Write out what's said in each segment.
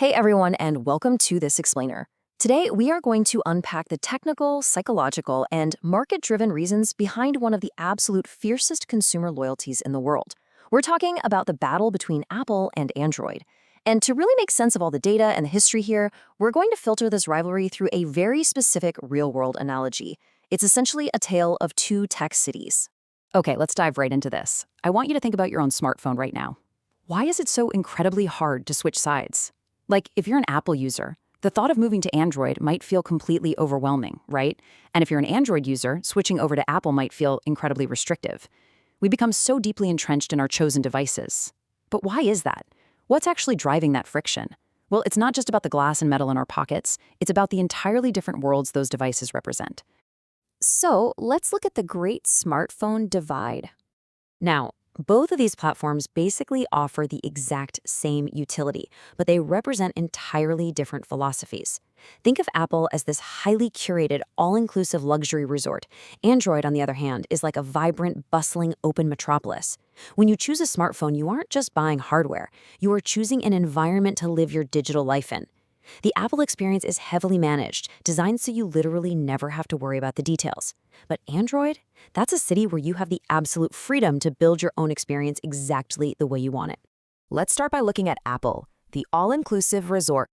Hey everyone, and welcome to This Explainer. Today, we are going to unpack the technical, psychological, and market driven reasons behind one of the absolute fiercest consumer loyalties in the world. We're talking about the battle between Apple and Android. And to really make sense of all the data and the history here, we're going to filter this rivalry through a very specific real world analogy. It's essentially a tale of two tech cities. Okay, let's dive right into this. I want you to think about your own smartphone right now. Why is it so incredibly hard to switch sides? Like, if you're an Apple user, the thought of moving to Android might feel completely overwhelming, right? And if you're an Android user, switching over to Apple might feel incredibly restrictive. We become so deeply entrenched in our chosen devices. But why is that? What's actually driving that friction? Well, it's not just about the glass and metal in our pockets, it's about the entirely different worlds those devices represent. So let's look at the great smartphone divide. Now, both of these platforms basically offer the exact same utility, but they represent entirely different philosophies. Think of Apple as this highly curated, all-inclusive luxury resort. Android, on the other hand, is like a vibrant, bustling, open metropolis. When you choose a smartphone, you aren't just buying hardware. You are choosing an environment to live your digital life in. The Apple experience is heavily managed, designed so you literally never have to worry about the details. But Android? That's a city where you have the absolute freedom to build your own experience exactly the way you want it. Let's start by looking at Apple, the all-inclusive resort.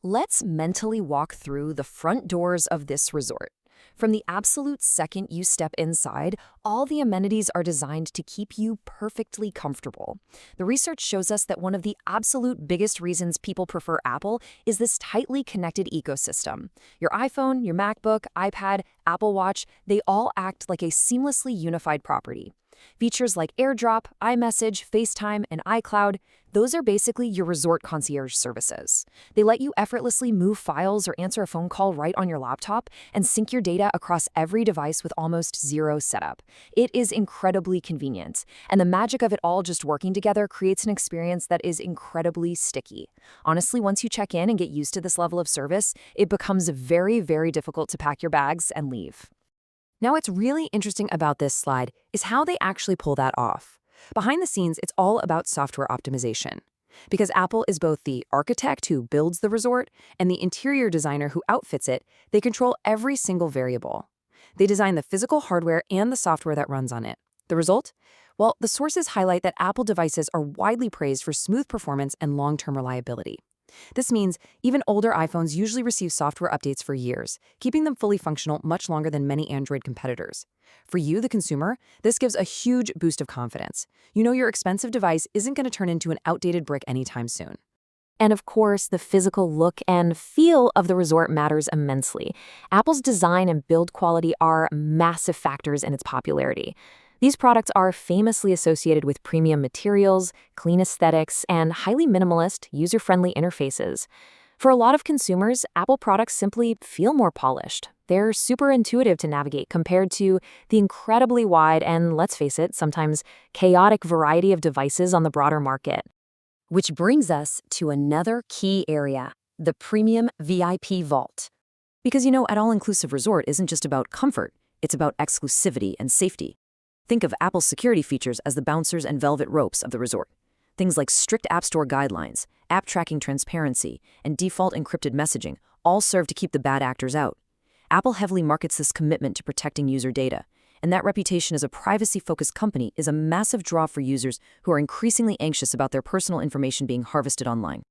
Let's mentally walk through the front doors of this resort. From the absolute second you step inside, all the amenities are designed to keep you perfectly comfortable. The research shows us that one of the absolute biggest reasons people prefer Apple is this tightly connected ecosystem. Your iPhone, your MacBook, iPad, Apple Watch, they all act like a seamlessly unified property. Features like AirDrop, iMessage, FaceTime, and iCloud, those are basically your resort concierge services. They let you effortlessly move files or answer a phone call right on your laptop and sync your data across every device with almost zero setup. It is incredibly convenient, and the magic of it all just working together creates an experience that is incredibly sticky. Honestly, once you check in and get used to this level of service, it becomes very, very difficult to pack your bags and leave. Now, what's really interesting about this slide is how they actually pull that off. Behind the scenes, it's all about software optimization. Because Apple is both the architect who builds the resort and the interior designer who outfits it, they control every single variable. They design the physical hardware and the software that runs on it. The result? Well, the sources highlight that Apple devices are widely praised for smooth performance and long-term reliability. This means even older iPhones usually receive software updates for years, keeping them fully functional much longer than many Android competitors. For you, the consumer, this gives a huge boost of confidence. You know your expensive device isn't going to turn into an outdated brick anytime soon. And of course, the physical look and feel of the resort matters immensely. Apple's design and build quality are massive factors in its popularity. These products are famously associated with premium materials, clean aesthetics, and highly minimalist, user-friendly interfaces. For a lot of consumers, Apple products simply feel more polished. They're super intuitive to navigate compared to the incredibly wide and, let's face it, sometimes chaotic variety of devices on the broader market. Which brings us to another key area, the premium VIP vault. Because at all-inclusive resort isn't just about comfort, it's about exclusivity and safety. Think of Apple's security features as the bouncers and velvet ropes of the resort. Things like strict App Store guidelines, app tracking transparency, and default encrypted messaging all serve to keep the bad actors out. Apple heavily markets this commitment to protecting user data, and that reputation as a privacy-focused company is a massive draw for users who are increasingly anxious about their personal information being harvested online.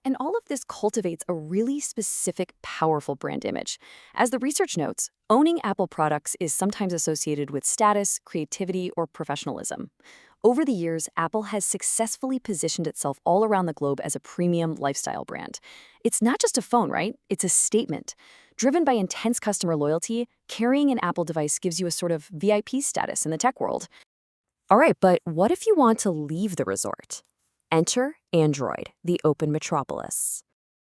And all of this cultivates a really specific, powerful brand image. As the research notes, owning Apple products is sometimes associated with status, creativity, or professionalism. Over the years, Apple has successfully positioned itself all around the globe as a premium lifestyle brand. It's not just a phone, right? It's a statement. Driven by intense customer loyalty, carrying an Apple device gives you a sort of VIP status in the tech world. All right, but what if you want to leave the resort? Enter Android, the open metropolis.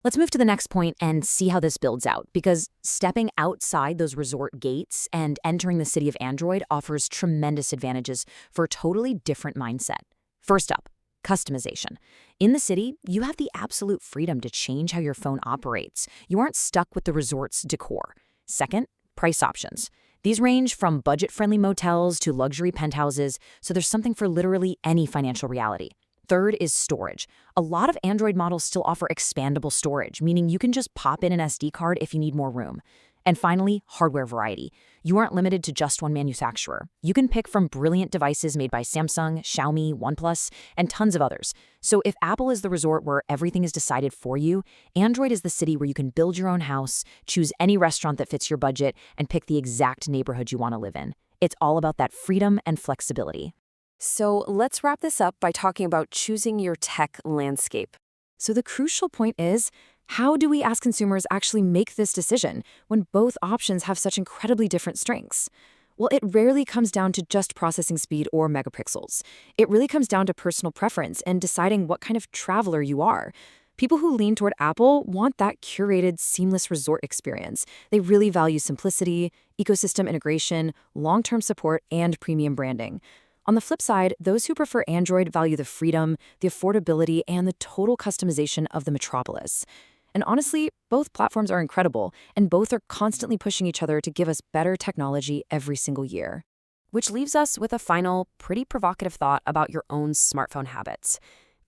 Let's move to the next point and see how this builds out, because stepping outside those resort gates and entering the city of Android offers tremendous advantages for a totally different mindset. First up, customization. In the city, you have the absolute freedom to change how your phone operates. You aren't stuck with the resort's decor. Second, price options. These range from budget-friendly motels to luxury penthouses, so there's something for literally any financial reality. Third is storage. A lot of Android models still offer expandable storage, meaning you can just pop in an SD card if you need more room. And finally, hardware variety. You aren't limited to just one manufacturer. You can pick from brilliant devices made by Samsung, Xiaomi, OnePlus, and tons of others. So if Apple is the resort where everything is decided for you, Android is the city where you can build your own house, choose any restaurant that fits your budget, and pick the exact neighborhood you want to live in. It's all about that freedom and flexibility. So let's wrap this up by talking about choosing your tech landscape. So the crucial point is, how do we as consumers actually make this decision when both options have such incredibly different strengths? Well, it rarely comes down to just processing speed or megapixels. It really comes down to personal preference and deciding what kind of traveler you are. People who lean toward Apple want that curated, seamless resort experience. They really value simplicity, ecosystem integration, long-term support, and premium branding. On the flip side, those who prefer Android value the freedom, the affordability, and the total customization of the metropolis. And honestly, both platforms are incredible, and both are constantly pushing each other to give us better technology every single year. Which leaves us with a final, pretty provocative thought about your own smartphone habits.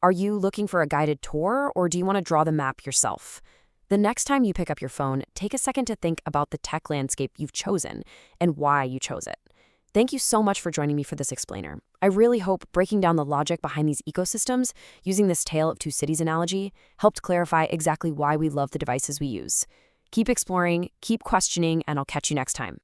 Are you looking for a guided tour, or do you want to draw the map yourself? The next time you pick up your phone, take a second to think about the tech landscape you've chosen and why you chose it. Thank you so much for joining me for this explainer. I really hope breaking down the logic behind these ecosystems, using this tale of two cities analogy, helped clarify exactly why we love the devices we use. Keep exploring, keep questioning, and I'll catch you next time.